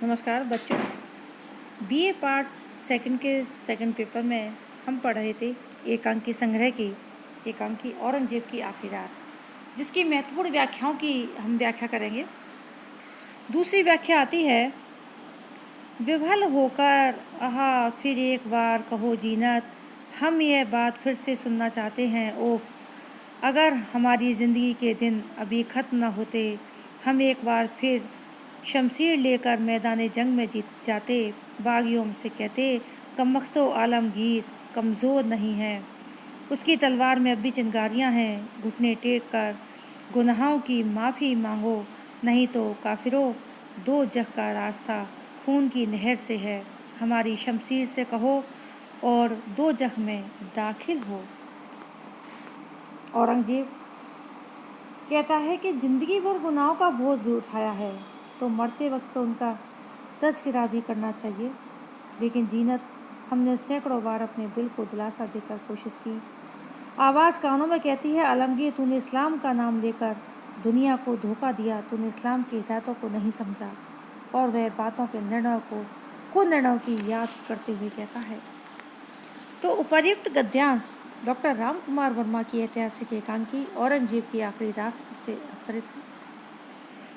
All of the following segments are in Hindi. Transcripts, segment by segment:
नमस्कार बच्चों। बीए पार्ट सेकंड के सेकंड पेपर में हम पढ़ रहे थे एकांकी संग्रह की एकांकी औरंगजेब की आखिरी रात, जिसकी महत्वपूर्ण व्याख्याओं की हम व्याख्या करेंगे। दूसरी व्याख्या आती है, विभल होकर आहा फिर एक बार कहो जीनत, हम यह बात फिर से सुनना चाहते हैं। ओह, अगर हमारी ज़िंदगी के दिन अभी ख़त्म न होते, हम एक बार फिर शमशीर लेकर मैदान जंग में जीत जाते। बागियों हमसे कहते, कमबख्तो आलमगीर कमज़ोर नहीं है, उसकी तलवार में अब भी चिंगारियाँ हैं। घुटने टेक कर गुनाहों की माफ़ी मांगो, नहीं तो काफिरों दो जग का रास्ता खून की नहर से है। हमारी शमशीर से कहो और दो जग में दाखिल हो। औरंगजेब कहता है कि ज़िंदगी भर गुनाहों का बोझ उठाया है, तो मरते वक्त तो उनका तज़किरा भी करना चाहिए। लेकिन जीनत, हमने सैकड़ों बार अपने दिल को दिलासा देकर कोशिश की। आवाज़ कानों में कहती है, आलमगीर तूने इस्लाम का नाम लेकर दुनिया को धोखा दिया, तूने इस्लाम की हिदायतों को नहीं समझा। और वह बातों के निर्णयों की याद करते हुए कहता है। तो उपर्युक्त गद्यांश डॉक्टर राम कुमार वर्मा की ऐतिहासिक एकांकी औरंगजेब की आखिरी रात से अवतरित है।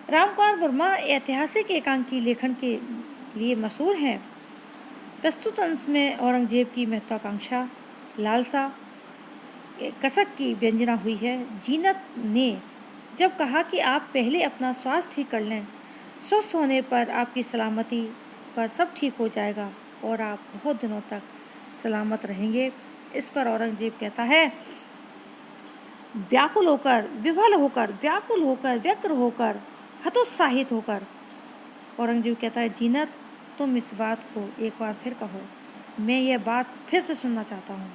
राम कुमार वर्मा ऐतिहासिक एकांकी लेखन के लिए मशहूर हैं। प्रस्तुत अंश में औरंगजेब की महत्वाकांक्षा, लालसा, कसक की व्यंजना हुई है। जीनत ने जब कहा कि आप पहले अपना स्वास्थ्य ठीक कर लें, स्वस्थ होने पर आपकी सलामती पर सब ठीक हो जाएगा और आप बहुत दिनों तक सलामत रहेंगे। इस पर औरंगजेब कहता है, व्याकुल होकर, विफल होकर, व्याकुल होकर, व्यग्र होकर, हतोत्साहित होकर। औरंगजेब कहता है, जीनत तुम इस बात को एक बार फिर कहो, मैं यह बात फिर से सुनना चाहता हूँ।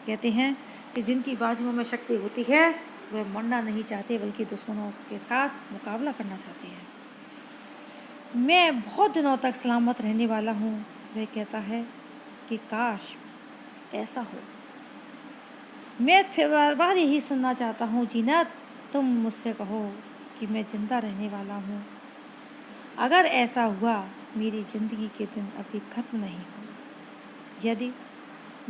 कहते हैं कि जिनकी बाजुओं में शक्ति होती है वह मरना नहीं चाहते, बल्कि दुश्मनों के साथ मुकाबला करना चाहते हैं। मैं बहुत दिनों तक सलामत रहने वाला हूँ। वह कहता है कि काश ऐसा हो। मैं फिर बार यही सुनना चाहता हूँ, जीनत तुम मुझसे कहो कि मैं जिंदा रहने वाला हूँ। अगर ऐसा हुआ, मेरी ज़िंदगी के दिन अभी ख़त्म नहीं हो। यदि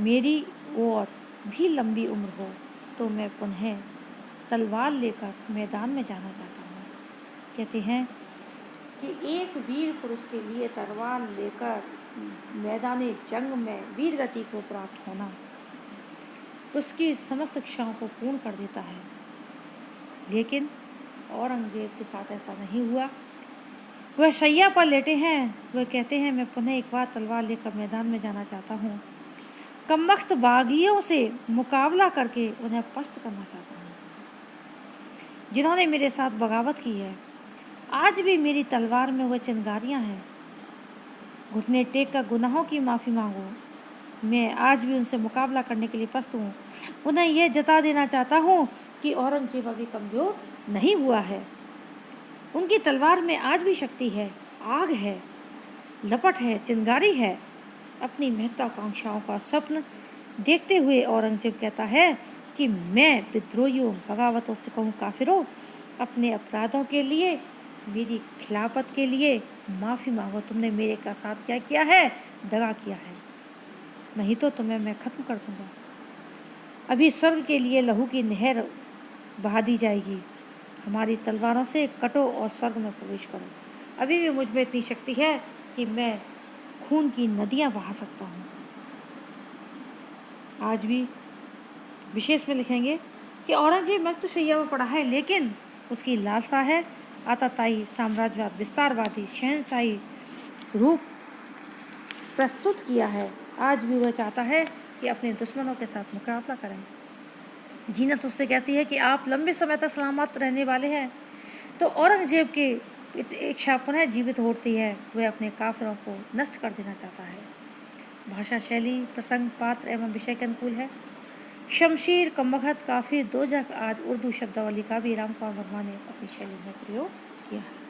मेरी और भी लंबी उम्र हो तो मैं पुनः तलवार लेकर मैदान में जाना चाहता हूँ। कहते हैं कि एक वीर पुरुष के लिए तलवार लेकर मैदान जंग में वीर गति को प्राप्त होना उसकी समस्त इच्छाओं को पूर्ण कर देता है। लेकिन औरंगजेब के साथ ऐसा नहीं हुआ। वह शैया पर लेटे हैं। वह कहते हैं, मैं पुनः एक बार तलवार लेकर मैदान में जाना चाहता हूँ। कमबख्त बागियों से मुकाबला करके उन्हें पस्त करना चाहता हूँ, जिन्होंने मेरे साथ बगावत की है। आज भी मेरी तलवार में वह चिंगारियाँ हैं। घुटने टेक कर गुनाहों की माफ़ी मांगो। मैं आज भी उनसे मुकाबला करने के लिए प्रस्तुत हूँ। उन्हें यह जता देना चाहता हूँ कि औरंगजेब अभी कमज़ोर नहीं हुआ है। उनकी तलवार में आज भी शक्ति है, आग है, लपट है, चिंगारी है। अपनी महत्वाकांक्षाओं का स्वप्न देखते हुए औरंगजेब कहता है कि मैं विद्रोहियों, बगावतों से कहूँ, काफिरों, अपने अपराधों के लिए, मेरी खिलाफत के लिए माफ़ी मांगो। तुमने मेरे का साथ क्या किया है? दगा किया है, नहीं तो तुम्हें मैं ख़त्म कर दूँगा। अभी स्वर्ग के लिए लहू की नहर बहा दी जाएगी। हमारी तलवारों से कटो और स्वर्ग में प्रवेश करो। अभी भी मुझ में इतनी शक्ति है कि मैं खून की नदियाँ बहा सकता हूँ। आज भी विशेष में लिखेंगे कि औरंगजेब मृत्युशैया में पड़ा है, लेकिन उसकी लालसा है आतताई, साम्राज्यवाद, विस्तारवादी, शहंशाही रूप प्रस्तुत किया है। आज भी वह चाहता है कि अपने दुश्मनों के साथ मुकाबला करें। जीनत उससे कहती है कि आप लंबे समय तक सलामत रहने वाले हैं। तो औरंगजेब की इच्छा पुनः जीवित होती है। वह अपने काफिरों को नष्ट कर देना चाहता है। भाषा शैली प्रसंग, पात्र एवं विषय के अनुकूल है। शमशीर, कमबख्त, काफिर, दोजख आदि उर्दू शब्दावली का भी राम कुमार वर्मा ने अपनी शैली में प्रयोग किया है।